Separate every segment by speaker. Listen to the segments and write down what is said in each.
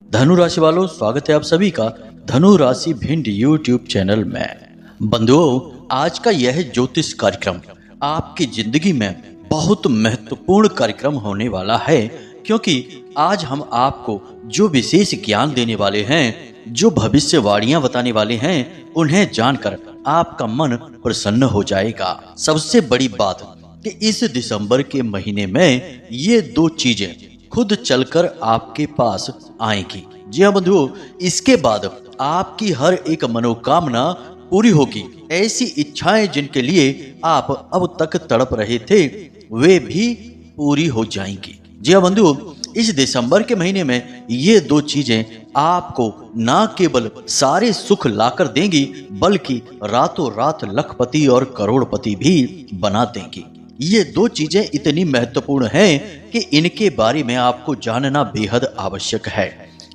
Speaker 1: धनु राशि वालों, स्वागत है आप सभी का धनु राशि भिंड यूट्यूब चैनल में। बंधुओं, आज का यह ज्योतिष कार्यक्रम आपकी जिंदगी में बहुत महत्वपूर्ण कार्यक्रम होने वाला है, क्योंकि आज हम आपको जो विशेष ज्ञान देने वाले हैं, जो भविष्यवाणियां बताने वाले हैं, उन्हें जानकर आपका मन प्रसन्न हो जाएगा। सबसे बड़ी बात कि इस दिसंबर के महीने में ये दो चीजें खुद चलकर आपके पास आएगी। जी हाँ बंधुओं, इसके बाद आपकी हर एक मनोकामना पूरी होगी। ऐसी इच्छाएं जिनके लिए आप अब तक तड़प रहे थे, वे भी पूरी हो जाएंगी। जी हाँ बंधुओं, इस दिसंबर के महीने में ये दो चीजें आपको ना केवल सारे सुख लाकर देंगी, बल्कि रातों रात लखपति और करोड़पति भी बना देंगी। ये दो चीजें इतनी महत्वपूर्ण हैं कि इनके बारे में आपको जानना बेहद आवश्यक है।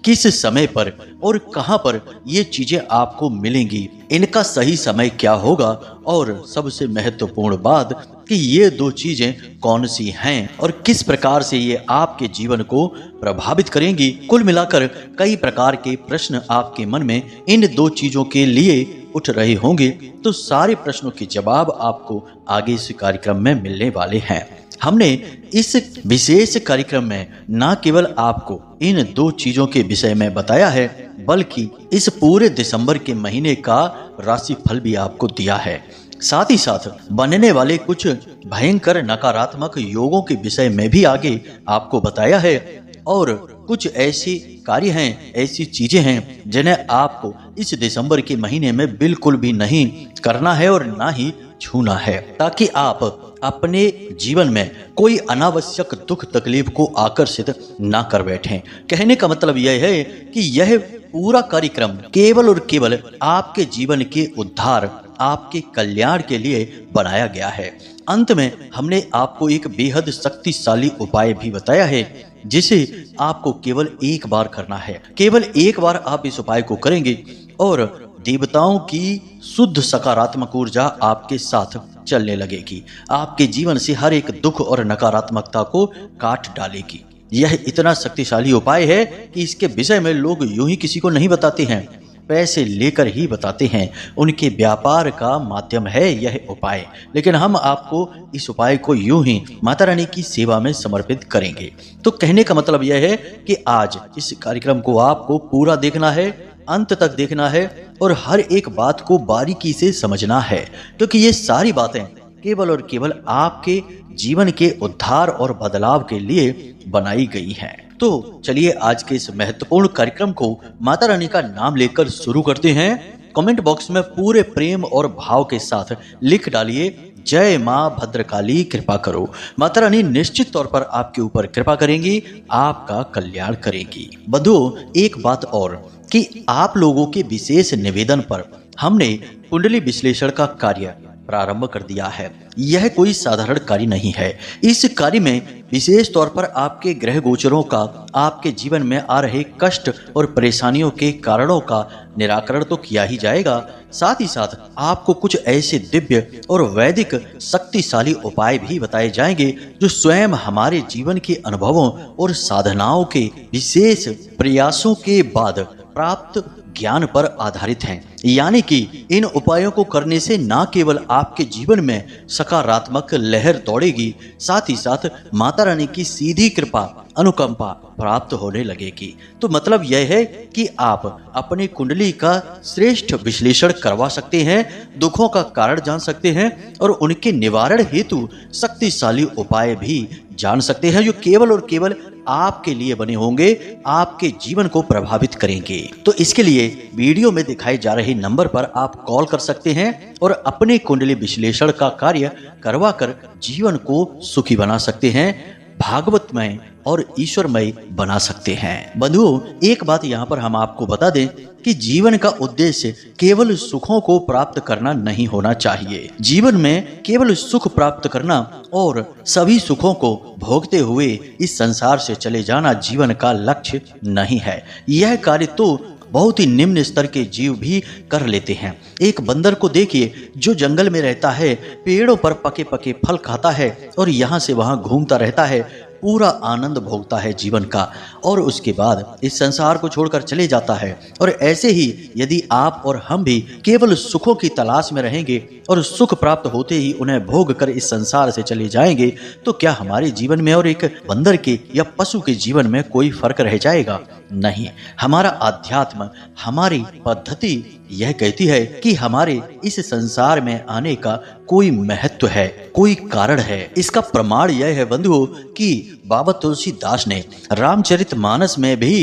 Speaker 1: किस समय पर और कहां पर ये चीजें आपको मिलेंगी, इनका सही समय क्या होगा, और सबसे महत्वपूर्ण बात कि ये दो चीजें कौन सी हैं और किस प्रकार से ये आपके जीवन को प्रभावित करेंगी। कुल मिलाकर कई प्रकार के प्रश्न आपके मन में इन दो चीजों के लिए उठ रहे होंगे, तो सारे प्रश्नों के जवाब आपको आगे इस कार्यक्रम में मिलने वाले हैं। हमने इस विशेष कार्यक्रम में न केवल आपको इन दो चीजों के विषय में बताया है, बल्कि इस पूरे दिसंबर के महीने का राशिफल भी आपको दिया है। साथ ही साथ बनने वाले कुछ भयंकर नकारात्मक योगों के विषय में भी आगे आपको बताया है, और कुछ ऐसी कार्य हैं, ऐसी चीजें हैं जिन्हें आपको इस दिसंबर के महीने में बिल्कुल भी नहीं करना है और ना ही छूना है, ताकि आप अपने जीवन में कोई अनावश्यक दुख तकलीफ को आकर्षित ना कर बैठें। कहने का मतलब यह है कि यह पूरा कार्यक्रम केवल और केवल आपके जीवन के उद्धार, आपके कल्याण के लिए बनाया गया है। अंत में हमने आपको एक बेहद शक्तिशाली उपाय भी बताया है, जिसे आपको केवल एक बार करना है। केवल एक बार आप इस उपाय को करेंगे और देवताओं की शुद्ध सकारात्मक ऊर्जा आपके साथ चलने लगेगी। आपके जीवन से हर एक दुख और नकारात्मकता को काट डालेगी। यह इतना शक्तिशाली उपाय है कि इसके विषय में लोग यूं ही किसी को नहीं बताते हैं, पैसे लेकर ही बताते हैं। उनके व्यापार का माध्यम है यह उपाय, लेकिन हम आपको इस उपाय को यूं ही माता रानी की सेवा में समर्पित करेंगे। तो कहने का मतलब यह है कि आज इस कार्यक्रम को आपको पूरा देखना है, अंत तक देखना है, और हर एक बात को बारीकी से समझना है, क्योंकि ये सारी बातें केवल और केवल आपके जीवन के उद्धार और बदलाव के लिए बनाई गई हैं। तो चलिए आज के इस महत्वपूर्ण कार्यक्रम को माता रानी का नाम लेकर शुरू करते हैं। कमेंट बॉक्स में पूरे प्रेम और भाव के साथ लिख डालिए, जय मां भद्रकाली कृपा करो। माता रानी निश्चित तौर पर आपके ऊपर कृपा करेंगी, आपका कल्याण करेंगी। बंधुओं, एक बात और कि आप लोगों के विशेष निवेदन पर हमने कुंडली विश्लेषण का कार्य प्रारंभ कर दिया है। यह कोई साधारण कार्य नहीं है। इस कार्य में विशेष तौर पर आपके ग्रह गोचरों का, आपके जीवन में आ रहे कष्ट और परेशानियों के कारणों का निराकरण तो किया ही जाएगा, साथ ही साथ आपको कुछ ऐसे दिव्य और वैदिक शक्तिशाली उपाय भी बताए जाएंगे जो स्वयं हमारे जीवन के अनुभवों और साधनाओं के विशेष प्रयासों के बाद प्राप्त ज्ञान पर आधारित हैं। यानी कि इन उपायों को करने से न केवल आपके जीवन में सकारात्मक लहर दौड़ेगी, साथ ही साथ माता रानी की सीधी कृपा, अनुकंपा प्राप्त होने लगेगी। तो मतलब यह है कि आप अपनी कुंडली का श्रेष्ठ विश्लेषण करवा सकते हैं, दुखों का कारण जान सकते हैं, और उनके निवारण हेतु शक्तिशाली उपाय भी जान सकते हैं, जो केवल और केवल आपके लिए बने होंगे, आपके जीवन को प्रभावित करेंगे। तो इसके लिए वीडियो में दिखाए जा रहे नंबर पर आप कॉल कर सकते हैं और अपने कुंडली विश्लेषण का कार्य करवाकर जीवन को सुखी बना सकते हैं, भागवतमय और ईश्वरमय बना सकते हैं। बंधुओं, एक बात यहाँ पर हम आपको बता दें कि जीवन का उद्देश्य केवल सुखों को प्राप्त करना नहीं होना चाहिए। जीवन में केवल सुख प्राप्त करना और सभी सुखों को भोगते हुए इस संसार से चले जाना जीवन का लक्ष्य नहीं है। यह कार्य तो बहुत ही निम्न स्तर के जीव भी कर लेते हैं। एक बंदर को देखिए, जो जंगल में रहता है, पेड़ों पर पके पके फल खाता है और यहाँ से वहाँ घूमता रहता है, पूरा आनंद भोगता है जीवन का और उसके बाद इस संसार को छोड़कर चले जाता है। और ऐसे ही यदि आप और हम भी केवल सुखों की तलाश में रहेंगे और सुख प्राप्त होते ही उन्हें भोग कर इस संसार से चले जाएंगे तो क्या हमारे जीवन में और एक बंदर के या पशु के जीवन में कोई फर्क रह जाएगा? नहीं। हमारा अध्यात्म, हमारी पद्धति यह कहती है कि हमारे इस संसार में आने का कोई महत्व है, कोई कारण है। इसका प्रमाण यह है बंधुओं कि बाबा तुलसीदास ने रामचरितमानस में भी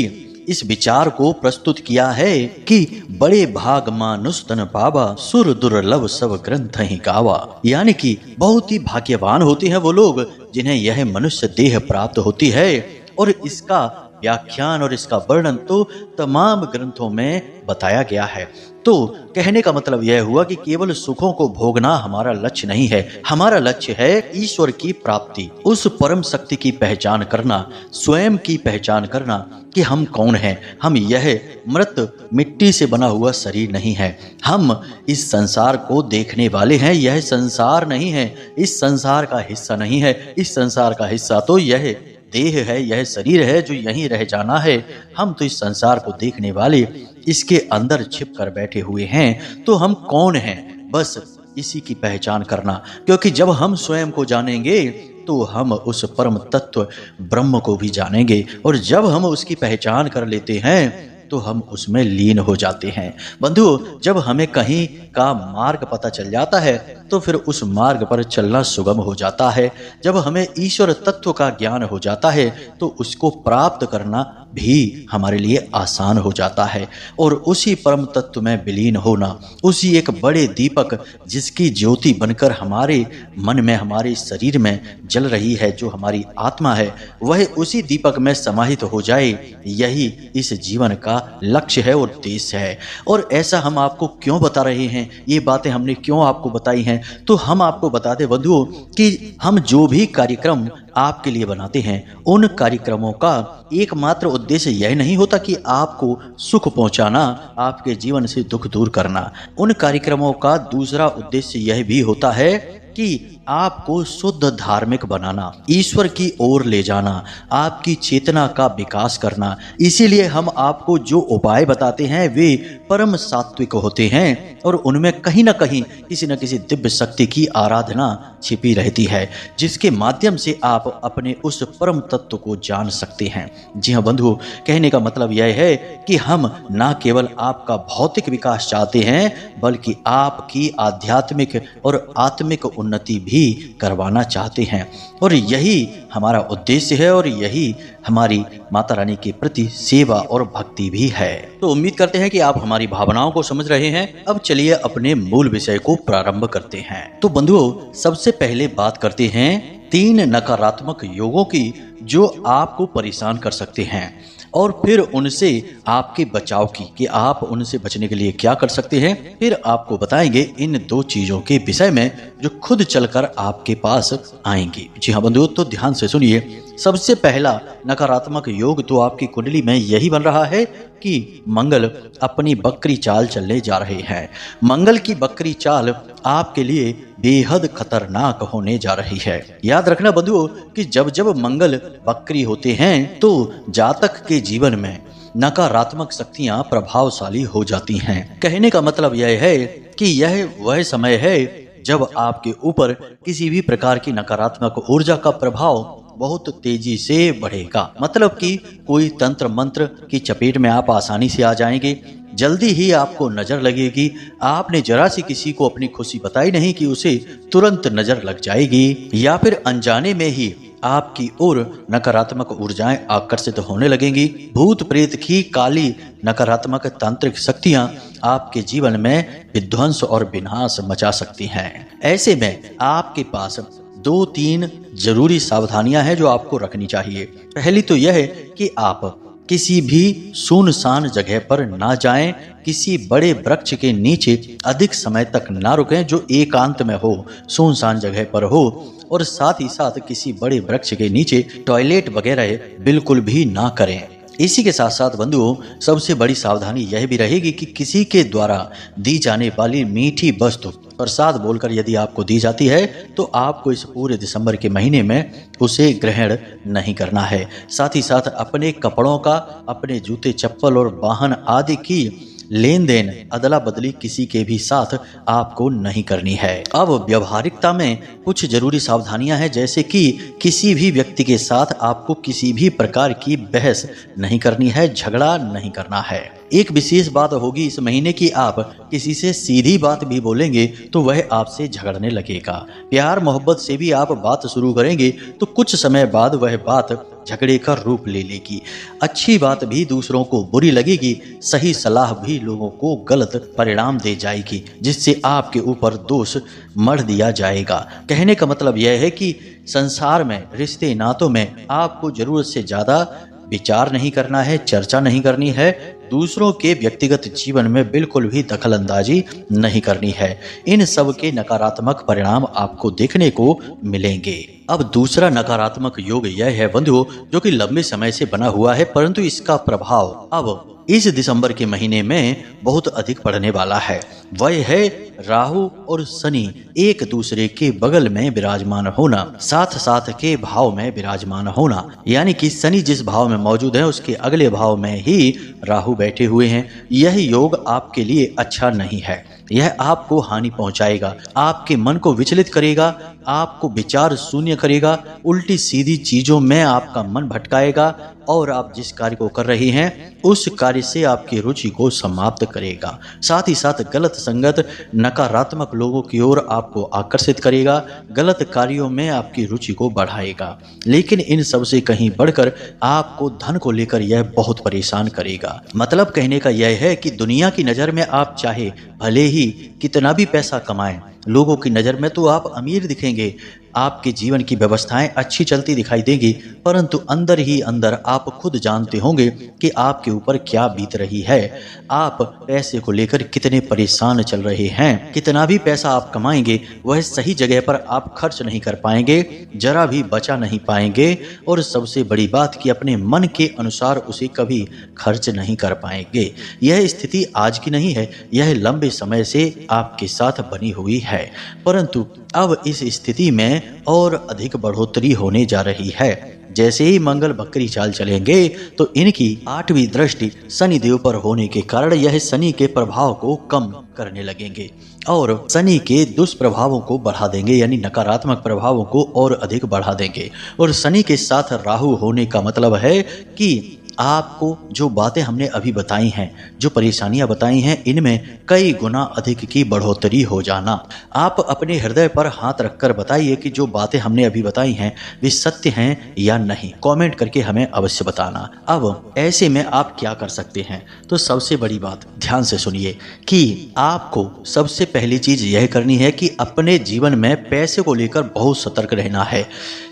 Speaker 1: इस विचार को प्रस्तुत किया है कि बड़े भाग मानुष तन पावा, सुर दुर्लभ सब ग्रंथ ही गावा। यानी कि बहुत ही भाग्यवान होते हैं वो लोग जिन्हें यह मनुष्य देह प्राप्त होती है। और इसका व्याख्यान और इसका वर्णन तो तमाम ग्रंथों में बताया गया है। तो कहने का मतलब यह हुआ कि केवल सुखों को भोगना हमारा लक्ष्य नहीं है। हमारा लक्ष्य है ईश्वर की प्राप्ति, उस परम शक्ति की पहचान करना, स्वयं की पहचान करना कि हम कौन हैं। हम यह मृत मिट्टी से बना हुआ शरीर नहीं है। हम इस संसार को देखने वाले हैं, यह संसार नहीं है, इस संसार का हिस्सा नहीं है। इस संसार का हिस्सा तो यह देह है, यह शरीर है जो यहीं रह जाना है। हम तो इस संसार को देखने वाले, इसके अंदर छिप कर बैठे हुए हैं। तो हम कौन हैं, बस इसी की पहचान करना। क्योंकि जब हम स्वयं को जानेंगे तो हम उस परम तत्व ब्रह्म को भी जानेंगे, और जब हम उसकी पहचान कर लेते हैं तो हम उसमें लीन हो जाते हैं। बंधुओं, जब हमें कहीं का मार्ग पता चल जाता है तो फिर उस मार्ग पर चलना सुगम हो जाता है। जब हमें ईश्वर तत्व का ज्ञान हो जाता है तो उसको प्राप्त करना भी हमारे लिए आसान हो जाता है। और उसी परम तत्व में विलीन होना, उसी एक बड़े दीपक जिसकी ज्योति बनकर हमारे मन में, हमारे शरीर में जल रही है, जो हमारी आत्मा है, वह उसी दीपक में समाहित हो जाए, यही इस जीवन का लक्ष्य है और उद्देश्य है। और ऐसा हम आपको क्यों बता रहे हैं, ये बातें हमने क्यों आपको बताई हैं? तो हम आपको बताते बंधुओं कि हम जो भी कार्यक्रम आपके लिए बनाते हैं, उन कार्यक्रमों का एकमात्र उद्देश्य यह नहीं होता कि आपको सुख पहुंचाना, आपके जीवन से दुख दूर करना। उन कार्यक्रमों का दूसरा उद्देश्य यह भी होता है कि आपको शुद्ध धार्मिक बनाना, ईश्वर की ओर ले जाना, आपकी चेतना का विकास करना। इसीलिए हम आपको जो उपाय बताते हैं वे परम सात्विक होते हैं और उनमें कहीं ना कहीं किसी न किसी दिव्य शक्ति की आराधना छिपी रहती है, जिसके माध्यम से आप अपने उस परम तत्व को जान सकते हैं। जी हाँ बंधु, कहने का मतलब यह है कि हम ना केवल आपका भौतिक विकास चाहते हैं बल्कि आपकी आध्यात्मिक और आत्मिक उन्नति भी करवाना चाहते हैं। और यही हमारा उद्देश्य है और यही हमारी माता रानी के प्रति सेवा और भक्ति भी है। तो उम्मीद करते हैं कि आप हमारी भावनाओं को समझ रहे हैं। अब चलिए अपने मूल विषय को प्रारंभ करते हैं। तो बंधुओं, सबसे पहले बात करते हैं 3 नकारात्मक योगों की जो आपको परेशान कर सकते हैं, और फिर उनसे आपके बचाव की कि आप उनसे बचने के लिए क्या कर सकते हैं। फिर आपको बताएंगे इन 2 चीजों के विषय में जो खुद चलकर आपके पास आएंगी। जी हाँ बंधुओं, तो ध्यान से सुनिए। सबसे पहला नकारात्मक योग तो आपकी कुंडली में यही बन रहा है कि मंगल अपनी बकरी चाल चलने जा रहे हैं। मंगल की बकरी चाल आपके लिए बेहद खतरनाक होने जा रही है। याद रखना बंधुओं कि जब जब मंगल बकरी होते हैं तो जातक के जीवन में नकारात्मक शक्तियां प्रभावशाली हो जाती हैं। कहने का मतलब यह है कि यह वह समय है जब आपके ऊपर किसी भी प्रकार की नकारात्मक ऊर्जा का प्रभाव बहुत तेजी से बढ़ेगा। मतलब कि कोई तंत्र मंत्र की चपेट में आप आसानी से आ जाएंगे। जल्दी ही आपको नजर लगेगी। आपने जरा सी किसी को अपनी खुशी बताई नहीं कि उसे तुरंत नजर लग जाएगी, या फिर अनजाने में ही आपकी ओर नकारात्मक ऊर्जाएं आकर्षित होने लगेंगी। भूत प्रेत की काली नकारात्मक तांत्रिक शक्तियां आपके जीवन में विध्वंस और विनाश मचा सकती हैं। ऐसे में आपके पास 2-3 जरूरी सावधानियां हैं जो आपको रखनी चाहिए। पहली तो यह है कि आप किसी भी सुनसान जगह पर ना जाएं, किसी बड़े वृक्ष के नीचे अधिक समय तक ना रुकें जो एकांत में हो, सुनसान जगह पर हो, और साथ ही साथ किसी बड़े वृक्ष के नीचे टॉयलेट वगैरह बिल्कुल भी ना करें। इसी के साथ साथ बंधुओं, सबसे बड़ी सावधानी यह भी रहेगी कि किसी के द्वारा दी जाने वाली मीठी वस्तु प्रसाद बोलकर यदि आपको दी जाती है तो आपको इस पूरे दिसंबर के महीने में उसे ग्रहण नहीं करना है। साथ ही साथ अपने कपड़ों का, अपने जूते चप्पल और वाहन आदि की लेन देन अदला बदली किसी के भी साथ आपको नहीं करनी है। अब व्यवहारिकता में कुछ जरूरी सावधानियां हैं, जैसे कि किसी भी व्यक्ति के साथ आपको किसी भी प्रकार की बहस नहीं करनी है, झगड़ा नहीं करना है। एक विशेष बात होगी इस महीने की, आप किसी से सीधी बात भी बोलेंगे तो वह आपसे झगड़ने लगेगा। प्यार मोहब्बत से भी आप बात शुरू करेंगे तो कुछ समय बाद वह बात झगड़े का रूप ले लेगी। अच्छी बात भी दूसरों को बुरी लगेगी, सही सलाह भी लोगों को गलत परिणाम दे जाएगी, जिससे आपके ऊपर दोष मढ़ दिया जाएगा। कहने का मतलब यह है कि संसार में, रिश्ते नातों में आपको जरूरत से ज्यादा विचार नहीं करना है, चर्चा नहीं करनी है, दूसरों के व्यक्तिगत जीवन में बिल्कुल भी दखल अंदाजी नहीं करनी है। इन सब के नकारात्मक परिणाम आपको देखने को मिलेंगे। अब दूसरा नकारात्मक योग यह है बंधुओं, जो कि लंबे समय से बना हुआ है, परंतु इसका प्रभाव अब इस दिसंबर के महीने में बहुत अधिक पड़ने वाला है। वह है राहु और शनि एक दूसरे के बगल में विराजमान होना, साथ साथ के भाव में विराजमान होना। यानी कि शनि जिस भाव में मौजूद है उसके अगले भाव में ही राहु बैठे हुए हैं। यह योग आपके लिए अच्छा नहीं है। यह आपको हानि पहुंचाएगा, आपके मन को विचलित करेगा, आपको विचार शून्य करेगा, उल्टी सीधी चीजों में आपका मन भटकाएगा और आप जिस कार्य को कर रहे हैं उस कार्य से आपकी रुचि को समाप्त करेगा। साथ ही साथ गलत संगत नकारात्मक लोगों की ओर आपको आकर्षित करेगा, गलत कार्यों में आपकी रुचि को बढ़ाएगा। लेकिन इन सब से कहीं बढ़कर आपको धन को लेकर यह बहुत परेशान करेगा। मतलब कहने का यह है कि दुनिया की नज़र में आप चाहे भले ही कितना भी पैसा कमाएं, लोगों की नज़र में तो आप अमीर दिखेंगे, आपके जीवन की व्यवस्थाएं अच्छी चलती दिखाई देगी, परंतु अंदर ही अंदर आप खुद जानते होंगे कि आपके ऊपर क्या बीत रही है। आप पैसे को लेकर कितने परेशान चल रहे हैं। कितना भी पैसा आप कमाएंगे वह सही जगह पर आप खर्च नहीं कर पाएंगे, जरा भी बचा नहीं पाएंगे, और सबसे बड़ी बात कि अपने मन के अनुसार उसे कभी खर्च नहीं कर पाएंगे। यह स्थिति आज की नहीं है, यह लंबे समय से आपके साथ बनी हुई है, परंतु अब इस स्थिति में और अधिक बढ़ोतरी होने जा रही है। जैसे ही मंगल बकरी चाल चलेंगे तो इनकी 8वीं दृष्टि शनि देव पर होने के कारण यह शनि के प्रभाव को कम करने लगेंगे और शनि के दुष्प्रभावों को बढ़ा देंगे, यानी नकारात्मक प्रभावों को और अधिक बढ़ा देंगे। और शनि के साथ राहु होने का मतलब है कि आपको जो बातें हमने अभी बताई हैं, जो परेशानियां बताई हैं, इनमें कई गुना अधिक की बढ़ोतरी हो जाना। आप अपने हृदय पर हाथ रखकर बताइए कि जो बातें हमने अभी बताई हैं वे सत्य हैं या नहीं। कमेंट करके हमें अवश्य बताना। अब ऐसे में आप क्या कर सकते हैं, तो सबसे बड़ी बात ध्यान से सुनिए कि आपको सबसे पहली चीज यह करनी है कि अपने जीवन में पैसे को लेकर बहुत सतर्क रहना है।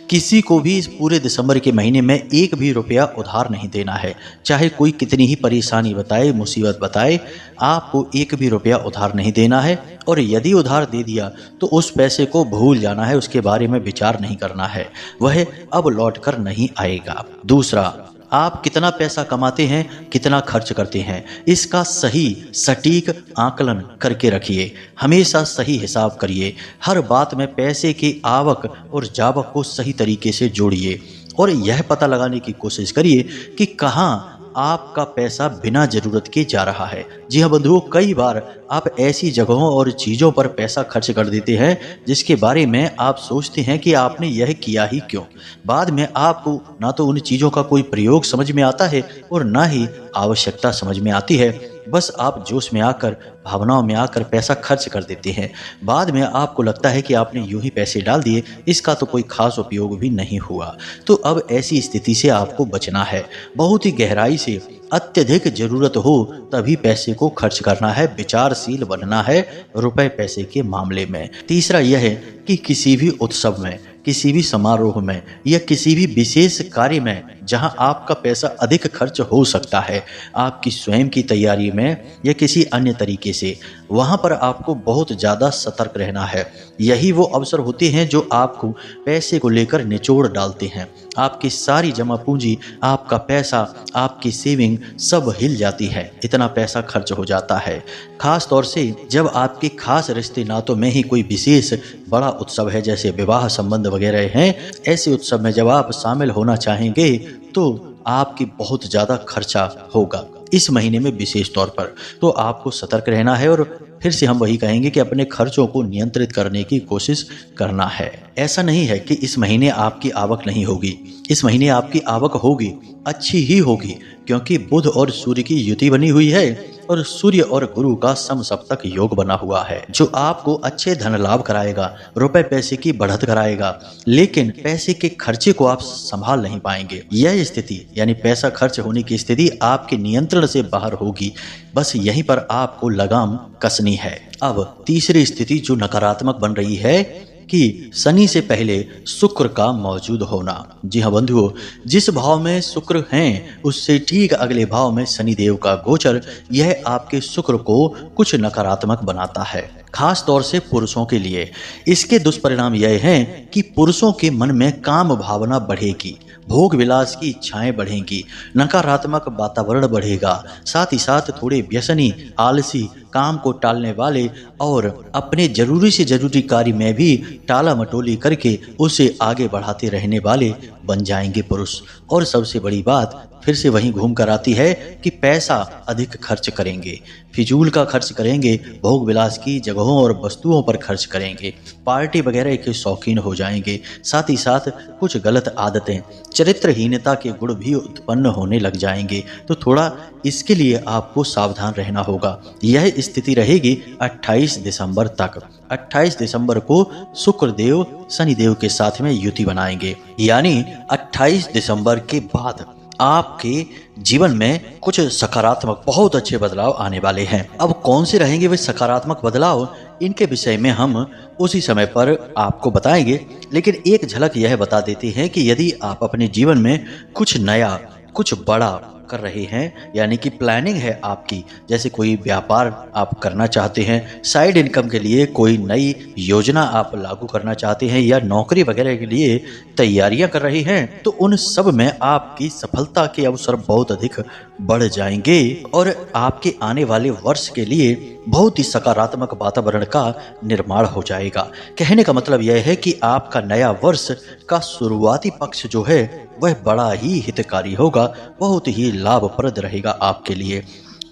Speaker 1: किसी को भी इस पूरे दिसंबर के महीने में एक भी रुपया उधार नहीं देना है, चाहे कोई कितनी ही परेशानी बताए, मुसीबत बताए, आपको एक भी रुपया उधार नहीं देना है। और यदि उधार दे दिया तो उस पैसे को भूल जाना है, उसके बारे में विचार नहीं करना है, वह अब लौट कर नहीं आएगा। दूसरा, आप कितना पैसा कमाते हैं, कितना खर्च करते हैं, इसका सही सटीक आकलन करके रखिए। हमेशा सही हिसाब करिए। हर बात में पैसे की आवक और जावक को सही तरीके से जोड़िए और यह पता लगाने की कोशिश करिए कि कहाँ आपका पैसा बिना जरूरत के जा रहा है। जी हाँ बंधुओं, कई बार आप ऐसी जगहों और चीज़ों पर पैसा खर्च कर देते हैं जिसके बारे में आप सोचते हैं कि आपने यह किया ही क्यों। बाद में आपको ना तो उन चीज़ों का कोई प्रयोग समझ में आता है और ना ही आवश्यकता समझ में आती है। बस आप जोश में आकर, भावनाओं में आकर पैसा खर्च कर देते हैं। बाद में आपको लगता है कि आपने यूं ही पैसे डाल दिए, इसका तो कोई खास उपयोग भी नहीं हुआ। तो अब ऐसी स्थिति से आपको बचना है। बहुत ही गहराई से, अत्यधिक जरूरत हो तभी पैसे को खर्च करना है, विचारशील बनना है रुपए पैसे के मामले में। तीसरा यह है कि किसी भी उत्सव में, किसी भी समारोह में या किसी भी विशेष कार्य में जहां आपका पैसा अधिक खर्च हो सकता है, आपकी स्वयं की तैयारी में या किसी अन्य तरीके से, वहां पर आपको बहुत ज़्यादा सतर्क रहना है। यही वो अवसर होते हैं जो आपको पैसे को लेकर निचोड़ डालते हैं। आपकी सारी जमा पूंजी, आपका पैसा, आपकी सेविंग सब हिल जाती है, इतना पैसा खर्च हो जाता है। खास तौर से जब आपके खास रिश्ते नातों में ही कोई विशेष बड़ा उत्सव है, जैसे विवाह संबंध वगैरह हैं, ऐसे उत्सव में जब आप शामिल होना चाहेंगे तो आपकी बहुत ज़्यादा खर्चा होगा इस महीने में विशेष तौर पर। तो आपको सतर्क रहना है और फिर से हम वही कहेंगे कि अपने खर्चों को नियंत्रित करने की कोशिश करना है। ऐसा नहीं है कि इस महीने आपकी आवक नहीं होगी, इस महीने आपकी आवक होगी, अच्छी ही होगी, क्योंकि बुध और सूर्य की युति बनी हुई है और सूर्य और गुरु का समसप्तक योग बना हुआ है, जो आपको अच्छे धन लाभ कराएगा, रुपए पैसे की बढ़त कराएगा। लेकिन पैसे के खर्चे को आप संभाल नहीं पाएंगे। यह स्थिति यानी पैसा खर्च होने की स्थिति आपके नियंत्रण से बाहर होगी। बस यहीं पर आपको लगाम कसनी है। अब तीसरी स्थिति जो नकारात्मक बन रही है कि शनि से पहले शुक्र का मौजूद होना। जी हाँ बंधुओं, जिस भाव में शुक्र हैं उससे ठीक अगले भाव में शनि देव का गोचर, यह आपके शुक्र को कुछ नकारात्मक बनाता है, खास तौर से पुरुषों के लिए। इसके दुष्परिणाम यह हैं कि पुरुषों के मन में काम भावना बढ़ेगी, भोग विलास की इच्छाएं बढ़ेंगी, नकारात्मक वातावरण बढ़ेगा, साथ ही साथ थोड़े व्यसनी, आलसी, काम को टालने वाले और अपने जरूरी से जरूरी कार्य में भी टाला मटोली करके उसे आगे बढ़ाते रहने वाले बन जाएंगे पुरुष। और सबसे बड़ी बात फिर से वहीं घूम कर आती है कि पैसा अधिक खर्च करेंगे, फिजूल का खर्च करेंगे, भोग विलास की जगहों और वस्तुओं पर खर्च करेंगे, पार्टी वगैरह के शौकीन हो जाएंगे, साथ ही साथ कुछ गलत आदतें, चरित्रहीनता के गुण भी उत्पन्न होने लग जाएंगे। तो थोड़ा इसके लिए आपको सावधान रहना होगा। यह स्थिति रहेगी 28 दिसंबर तक। 28 दिसंबर को शुक्र देव शनि देव के साथ में युति बनाएंगे, यानी 28 दिसंबर के बाद आपके जीवन में कुछ सकारात्मक बहुत अच्छे बदलाव आने वाले हैं। अब कौन से रहेंगे वे सकारात्मक बदलाव, इनके विषय में हम उसी समय पर आपको बताएंगे। लेकिन एक झलक यह बता देते हैं कि यदि आप अपने जीवन में कुछ नया, कुछ बड़ा कर रहे हैं, यानी कि प्लानिंग है आपकी, जैसे कोई व्यापार आप करना चाहते हैं, साइड इनकम के लिए कोई नई योजना आप लागू करना चाहते हैं, या नौकरी वगैरह के लिए तैयारियां कर रही हैं, तो उन सब में आपकी सफलता के अवसर बहुत अधिक बढ़ जाएंगे और आपके आने वाले वर्ष के लिए बहुत ही सकारात्मक वातावरण का निर्माण हो जाएगा। कहने का मतलब यह है कि आपका नया वर्ष का शुरुआती पक्ष जो है वह बड़ा ही हितकारी होगा, बहुत ही लाभप्रद रहेगा आपके लिए।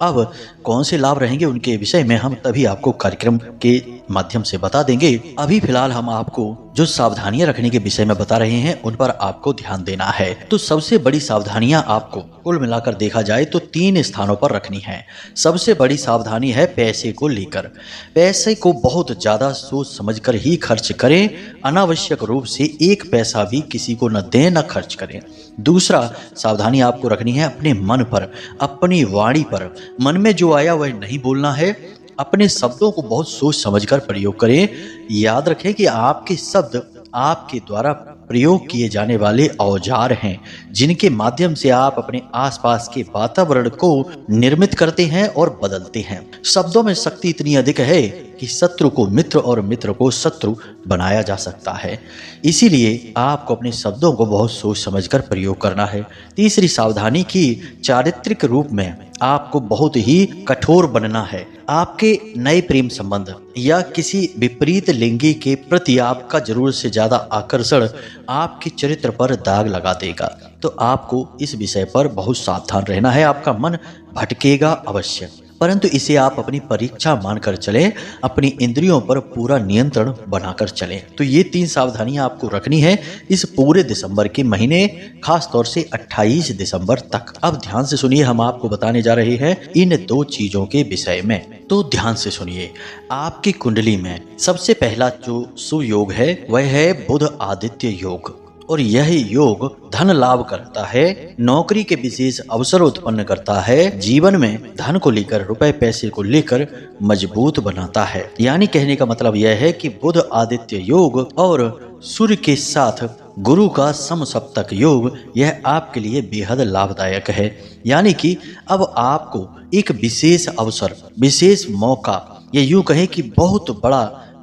Speaker 1: अब कौन से लाभ रहेंगे उनके विषय में हम तभी आपको कार्यक्रम के माध्यम से बता देंगे। अभी फिलहाल हम आपको जो सावधानियां रखने के विषय में बता रहे हैं उन पर आपको ध्यान देना है। तो सबसे बड़ी सावधानियां आपको कुल मिलाकर देखा जाए तो 3 स्थानों पर रखनी है। सबसे बड़ी सावधानी है पैसे को लेकर। पैसे को बहुत ज्यादा सोच समझकर ही खर्च करें, अनावश्यक रूप से एक पैसा भी किसी को न दें न खर्च करें। दूसरा सावधानी आपको रखनी है अपने मन पर, अपनी वाणी पर। मन में जो आया वह नहीं बोलना है, अपने शब्दों को बहुत सोच समझकर प्रयोग करें। याद रखें कि आपके शब्द आपके द्वारा प्रयोग किए जाने वाले औजार हैं, जिनके माध्यम से आप अपने आसपास के वातावरण को निर्मित करते हैं और बदलते हैं। शब्दों में शक्ति इतनी अधिक है कि शत्रु को मित्र और मित्र को शत्रु बनाया जा सकता है। इसीलिए आपको अपने शब्दों को बहुत सोच समझकर प्रयोग करना है। तीसरी सावधानी की चारित्रिक रूप में आपको बहुत ही कठोर बनना है। आपके नए प्रेम संबंध या किसी विपरीत लिंगी के प्रति आपका जरूरत से ज्यादा आकर्षण आपके चरित्र पर दाग लगा देगा। तो आपको इस विषय पर बहुत सावधान रहना है। आपका मन भटकेगा अवश्य, परंतु इसे आप अपनी परीक्षा मानकर चलें, अपनी इंद्रियों पर पूरा नियंत्रण बनाकर चलें। तो ये 3 सावधानियां आपको रखनी है इस पूरे दिसंबर के महीने, खास तौर से 28 दिसंबर तक। अब ध्यान से सुनिए, हम आपको बताने जा रहे हैं इन 2 चीजों के विषय में। तो ध्यान से सुनिए, आपकी कुंडली में सबसे पहला जो शुभ योग है वह है बुध आदित्य योग, और यह योग धन लाभ करता है, नौकरी के विशेष अवसर उत्पन्न करता है, जीवन में धन को लेकर, रुपए पैसे को लेकर मजबूत बनाता है। यानी कहने का मतलब यह है कि बुध आदित्य योग और सूर्य के साथ गुरु का समसप्तक योग यह आपके लिए बेहद लाभदायक है। यानी कि अब आपको एक विशेष अवसर, विशेष मौका, या यूं कहें कि बहुत बड़ा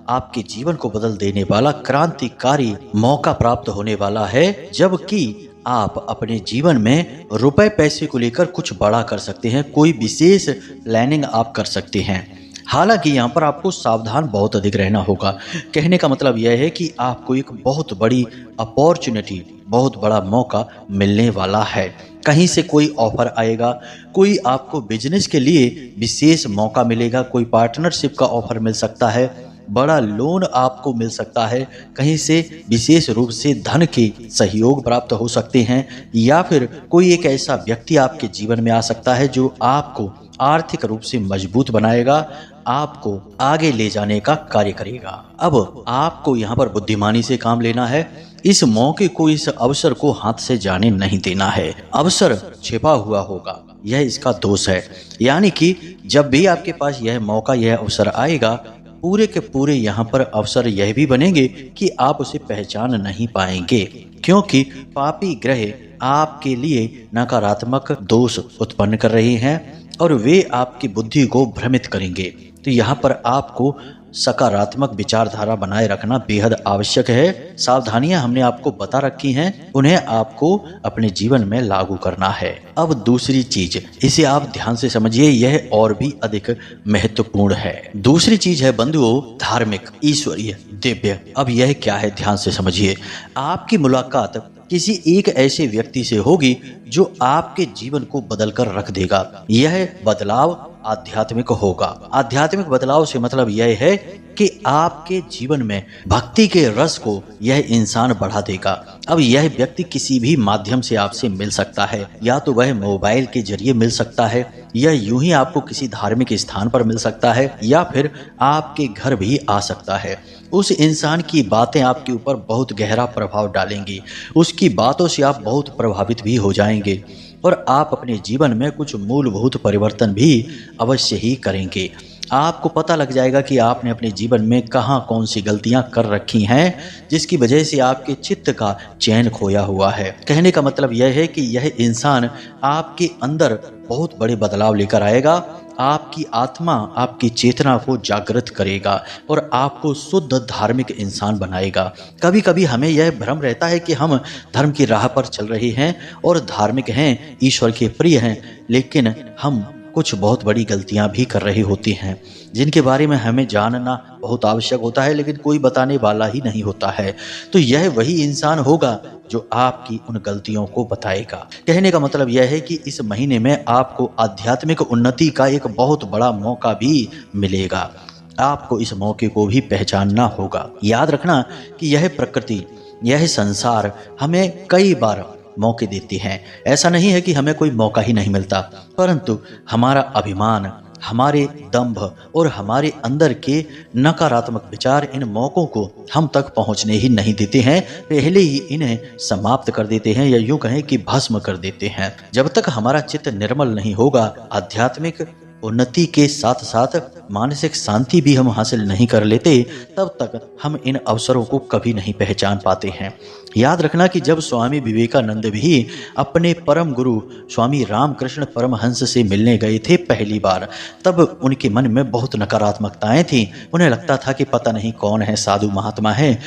Speaker 1: आपके जीवन को बदल देने वाला क्रांतिकारी मौका प्राप्त होने वाला है, जबकि आप अपने जीवन में रुपए पैसे को लेकर कुछ बड़ा कर सकते हैं, कोई विशेष प्लानिंग आप कर सकते हैं। हालांकि यहाँ पर आपको सावधान बहुत अधिक रहना होगा। कहने का मतलब यह है कि आपको एक बहुत बड़ी अपॉर्चुनिटी, बहुत बड़ा मौका मिलने वाला है। कहीं से कोई ऑफर आएगा, कोई आपको बिजनेस के लिए विशेष मौका मिलेगा, कोई पार्टनरशिप का ऑफर मिल सकता है, बड़ा लोन आपको मिल सकता है, कहीं से विशेष रूप से धन के सहयोग प्राप्त हो सकते हैं, या फिर कोई एक ऐसा व्यक्ति आपके जीवन में आ सकता है जो आपको आर्थिक रूप से मजबूत बनाएगा, आपको आगे ले जाने का कार्य करेगा। अब आपको यहाँ पर बुद्धिमानी से काम लेना है। इस मौके को, इस अवसर को हाथ से जाने नहीं देना है। अवसर छिपा हुआ होगा, यह इसका दोष है। यानी कि जब भी आपके पास यह मौका, यह अवसर आएगा, पूरे के पूरे यहाँ पर अवसर यह भी बनेंगे कि आप उसे पहचान नहीं पाएंगे, क्योंकि पापी ग्रह आपके लिए नकारात्मक दोष उत्पन्न कर रहे हैं और वे आपकी बुद्धि को भ्रमित करेंगे। तो यहाँ पर आपको सकारात्मक विचारधारा बनाए रखना बेहद आवश्यक है। सावधानियां हमने आपको बता रखी हैं, उन्हें आपको अपने जीवन में लागू करना है। अब दूसरी चीज, इसे आप ध्यान से समझिए, यह और भी अधिक महत्वपूर्ण है। दूसरी चीज है बंधुओं, धार्मिक, ईश्वरीय, दिव्य। अब यह क्या है, ध्यान से समझिए। आपकी मुलाकात किसी एक ऐसे व्यक्ति से होगी जो आपके जीवन को बदल कर रख देगा। यह बदलाव आध्यात्मिक होगा। आध्यात्मिक बदलाव से मतलब यह है कि आपके जीवन में भक्ति के रस को यह इंसान बढ़ा देगा। अब यह व्यक्ति किसी भी माध्यम से आपसे मिल सकता है, या तो वह मोबाइल के जरिए मिल सकता है, या यूं ही आपको किसी धार्मिक स्थान पर मिल सकता है, या फिर आपके घर भी आ सकता है। उस इंसान की बातें आपके ऊपर बहुत गहरा प्रभाव डालेंगी, उसकी बातों से आप बहुत प्रभावित भी हो जाएंगे और आप अपने जीवन में कुछ मूलभूत परिवर्तन भी अवश्य ही करेंगे। आपको पता लग जाएगा कि आपने अपने जीवन में कहाँ कौन सी गलतियां कर रखी हैं, जिसकी वजह से आपके चित्त का चैन खोया हुआ है। कहने का मतलब यह है कि यह इंसान आपके अंदर बहुत बड़े बदलाव लेकर आएगा, आपकी आत्मा, आपकी चेतना को जागृत करेगा और आपको शुद्ध धार्मिक इंसान बनाएगा। कभी कभी हमें यह भ्रम रहता है कि हम धर्म की राह पर चल रहे हैं और धार्मिक हैं, ईश्वर के प्रिय हैं, लेकिन हम कुछ बहुत बड़ी गलतियां भी कर रही होती हैं, जिनके बारे में हमें जानना बहुत आवश्यक होता है, लेकिन कोई बताने वाला ही नहीं होता है। तो यह वही इंसान होगा जो आपकी उन गलतियों को बताएगा। कहने का मतलब यह है कि इस महीने में आपको आध्यात्मिक उन्नति का एक बहुत बड़ा मौका भी मिलेगा। आपको इस मौके को भी पहचानना होगा। याद रखना कि यह प्रकृति, यह संसार हमें कई बार मौके देती हैं। ऐसा नहीं है कि हमें कोई मौका ही नहीं मिलता, परंतु हमारा अभिमान, हमारे दंभ और हमारे अंदर के नकारात्मक विचार इन मौकों को हम तक पहुंचने ही नहीं देते हैं, पहले ही इन्हें समाप्त कर देते हैं, या यूं कहें कि भस्म कर देते हैं। जब तक हमारा चित्त निर्मल नहीं होगा, आध्यात्मिक उन्नति के साथ साथ मानसिक शांति भी हम हासिल नहीं कर लेते, तब तक हम इन अवसरों को कभी नहीं पहचान पाते हैं। याद रखना कि जब स्वामी विवेकानंद भी अपने परम गुरु स्वामी रामकृष्ण परमहंस से मिलने गए थे पहली बार, तब उनके मन में बहुत नकारात्मकताएं थीं। उन्हें लगता था कि पता नहीं कौन है, साधु महात्मा है,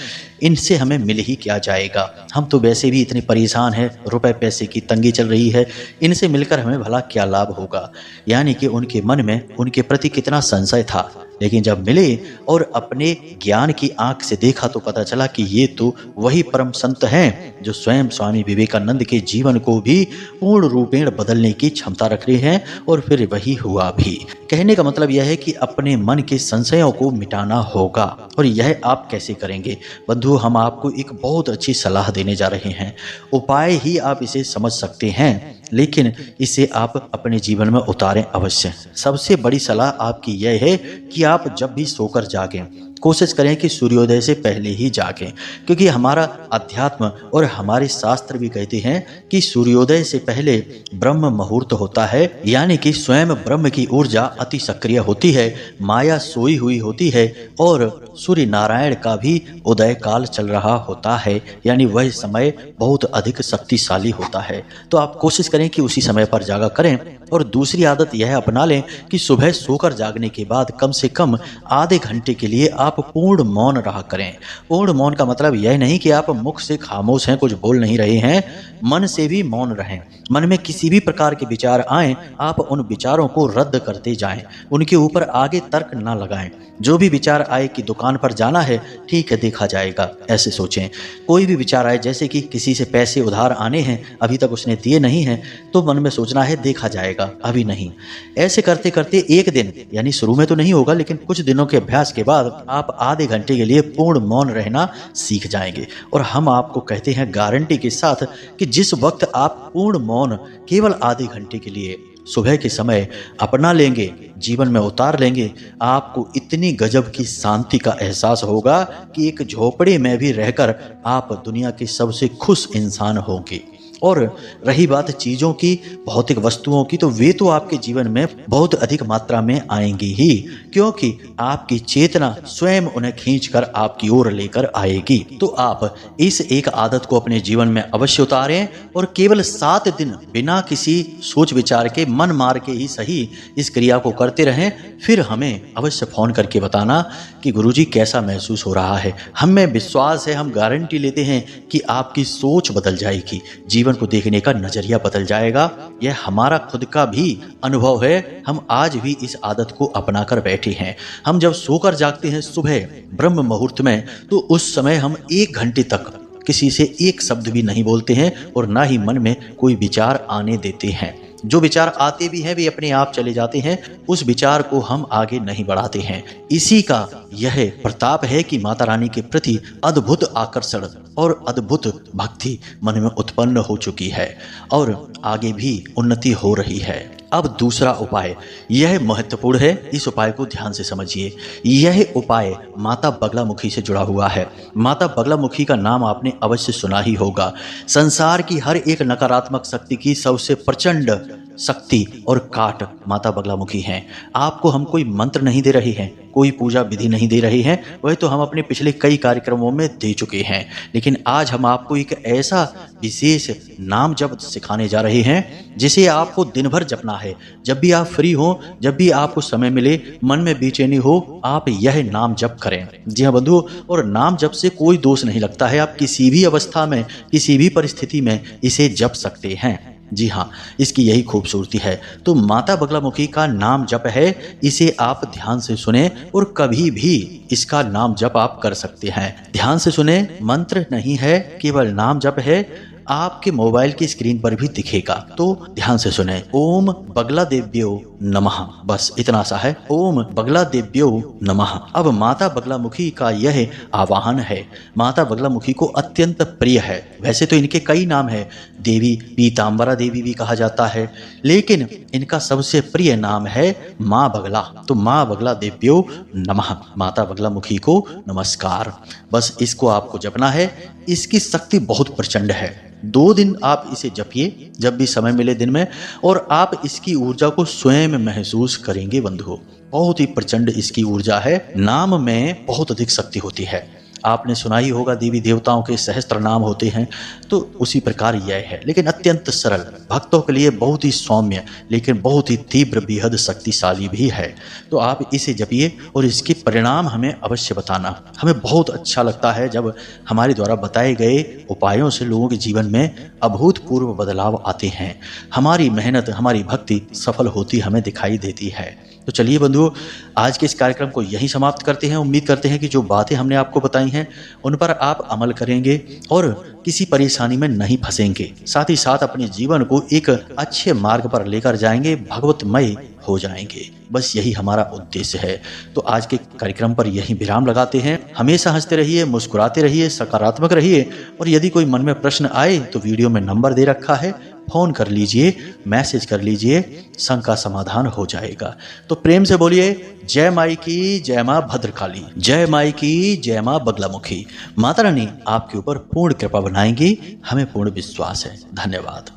Speaker 1: इनसे हमें मिल ही क्या जाएगा, हम तो वैसे भी इतने परेशान हैं, रुपए पैसे की तंगी चल रही है, इनसे मिलकर हमें भला क्या लाभ होगा। यानी कि उनके मन में उनके प्रति कितना संशय था। लेकिन जब मिले और अपने ज्ञान की आंख से देखा तो पता चला कि ये तो वही परम संत हैं जो स्वयं स्वामी विवेकानंद के जीवन को भी पूर्ण रूपेण बदलने की क्षमता रख रहे हैं, और फिर वही हुआ भी। कहने का मतलब यह है कि अपने मन के संशयों को मिटाना होगा। और यह आप कैसे करेंगे बंधु, हम आपको एक बहुत अच्छी सलाह देने जा रहे हैं। उपाय ही आप इसे समझ सकते हैं, लेकिन इसे आप अपने जीवन में उतारें अवश्य। सबसे बड़ी सलाह आपकी यह है कि आप जब भी सोकर जागें कोशिश करें कि सूर्योदय से पहले ही जागें, क्योंकि हमारा अध्यात्म और हमारे शास्त्र भी कहते हैं कि सूर्योदय से पहले ब्रह्म मुहूर्त होता है, यानी कि स्वयं ब्रह्म की ऊर्जा अति सक्रिय होती है, माया सोई हुई होती है और सूर्य नारायण का भी उदय काल चल रहा होता है, यानी वह समय बहुत अधिक शक्तिशाली होता है। तो आप कोशिश करें कि उसी समय पर जागा करें। और दूसरी आदत यह अपना लें कि सुबह सोकर जागने के बाद कम से कम आधे घंटे के लिए आप पूर्ण मौन रहा करें। पूर्ण मौन का मतलब यह नहीं कि आप मुख से खामोश हैं, कुछ बोल नहीं रहे हैं, मन से भी मौन रहें। मन में किसी भी प्रकार के विचार आएं, आप उन विचारों को रद्द करते जाएं, उनके ऊपर आगे तर्क ना लगाएं। जो भी विचार आए कि दुकान पर जाना है, ठीक है देखा जाएगा, ऐसे सोचें। कोई भी विचार आए जैसे कि किसी से पैसे उधार आने हैं, अभी तक उसने दिए नहीं हैं, तो मन में सोचना है देखा जाएगा, अभी नहीं। ऐसे करते करते एक दिन, यानी शुरू में तो नहीं होगा लेकिन कुछ दिनों के अभ्यास के बाद आप आधे घंटे के लिए पूर्ण मौन रहना सीख जाएंगे। और हम आपको कहते हैं गारंटी के साथ कि जिस वक्त आप पूर्ण मौन केवल आधे घंटे के लिए सुबह के समय अपना लेंगे, जीवन में उतार लेंगे, आपको इतनी गजब की शांति का एहसास होगा कि एक झोपड़े में भी रहकर आप दुनिया के सबसे खुश इंसान होंगे। और रही बात चीज़ों की, भौतिक वस्तुओं की, तो वे तो आपके जीवन में बहुत अधिक मात्रा में आएंगी ही, क्योंकि आपकी चेतना स्वयं उन्हें खींचकर आपकी ओर लेकर आएगी। तो आप इस एक आदत को अपने जीवन में अवश्य उतारें और केवल 7 दिन बिना किसी सोच विचार के, मन मार के ही सही, इस क्रिया को करते रहें। फिर हमें अवश्य फ़ोन करके बताना कि गुरुजी कैसा महसूस हो रहा है। हमें विश्वास है, हम गारंटी लेते हैं कि आपकी सोच बदल जाएगी, जीवन को देखने का नजरिया बदल जाएगा। यह हमारा खुद का भी अनुभव है। हम आज भी इस आदत को अपनाकर बैठे हैं। हम जब सोकर जागते हैं सुबह ब्रह्म मुहूर्त में, तो उस समय हम 1 घंटे तक किसी से एक शब्द भी नहीं बोलते हैं और ना ही मन में कोई विचार आने देते हैं। जो विचार आते भी हैं वे अपने आप चले जाते हैं, उस विचार को हम आगे नहीं बढ़ाते हैं। इसी का यह प्रताप है कि माता रानी के प्रति अद्भुत आकर्षण और अद्भुत भक्ति मन में उत्पन्न हो चुकी है और आगे भी उन्नति हो रही है। अब दूसरा उपाय, यह महत्वपूर्ण है, इस उपाय को ध्यान से समझिए। यह उपाय माता बगलामुखी से जुड़ा हुआ है। माता बगलामुखी का नाम आपने अवश्य सुना ही होगा। संसार की हर एक नकारात्मक शक्ति की सबसे प्रचंड शक्ति और काट माता बगलामुखी हैं। आपको हम कोई मंत्र नहीं दे रहे हैं, कोई पूजा विधि नहीं दे रहे हैं, वह तो हम अपने पिछले कई कार्यक्रमों में दे चुके हैं। लेकिन आज हम आपको एक ऐसा विशेष नाम जप सिखाने जा रहे हैं जिसे आपको दिन भर जपना है। जब भी आप फ्री हो, जब भी आपको समय मिले, मन में बेचैनी हो, आप यह नाम जप करें। जी हाँ बंधुओं, और नाम जप से कोई दोष नहीं लगता है। आप किसी भी अवस्था में, किसी भी परिस्थिति में इसे जप सकते हैं। जी हाँ, इसकी यही खूबसूरती है। तो माता बगलामुखी का नाम जप है, इसे आप ध्यान से सुने और कभी भी इसका नाम जप आप कर सकते हैं। ध्यान से सुने, मंत्र नहीं है, केवल नाम जप है। आपके मोबाइल की स्क्रीन पर भी दिखेगा, तो ध्यान से सुने। ओम बगला देव्यो नमः, बस इतना सा है, ओम बगला देव्यो नमः। अब माता बगलामुखी का यह आवाहन है। माता बगलामुखी को अत्यंत प्रिय है। वैसे तो इनके कई नाम है, देवी पीताम्बरा देवी भी कहा जाता है, लेकिन इनका सबसे प्रिय नाम है माँ बगला। तो माँ बगला देव्यो नमः, माता बगलामुखी को नमस्कार। बस इसको आपको जपना है। इसकी शक्ति बहुत प्रचंड है। 2 दिन आप इसे जपिए जब भी समय मिले दिन में, और आप इसकी ऊर्जा को स्वयं महसूस करेंगे बंधुओं। बहुत ही प्रचंड इसकी ऊर्जा है। नाम में बहुत अधिक शक्ति होती है। आपने सुना ही होगा देवी देवताओं के सहस्त्र नाम होते हैं, तो उसी प्रकार यह है, लेकिन अत्यंत सरल, भक्तों के लिए बहुत ही सौम्य, लेकिन बहुत ही तीव्र, बेहद शक्तिशाली भी है। तो आप इसे जपिए और इसके परिणाम हमें अवश्य बताना। हमें बहुत अच्छा लगता है जब हमारे द्वारा बताए गए उपायों से लोगों के जीवन में अभूतपूर्व बदलाव आते हैं। हमारी मेहनत, हमारी भक्ति सफल होती हमें दिखाई देती है। तो चलिए बंधुओं, आज के इस कार्यक्रम को यहीं समाप्त करते हैं। उम्मीद करते हैं कि जो बातें हमने आपको बताई हैं उन पर आप अमल करेंगे और किसी परेशानी में नहीं फंसेंगे। साथ ही साथ अपने जीवन को एक अच्छे मार्ग पर लेकर जाएंगे, भगवतमय हो जाएंगे। बस यही हमारा उद्देश्य है। तो आज के कार्यक्रम पर यही विराम लगाते हैं। हमेशा हंसते रहिए, मुस्कुराते रहिए, सकारात्मक रहिए, और यदि कोई मन में प्रश्न आए तो वीडियो में नंबर दे रखा है, फोन कर लीजिए, मैसेज कर लीजिए, शंका समाधान हो जाएगा। तो प्रेम से बोलिए जय माई की, जय माँ भद्रकाली, जय माई की, जय माँ बगलामुखी। माता रानी आपके ऊपर पूर्ण कृपा बनाएंगी, हमें पूर्ण विश्वास है। धन्यवाद।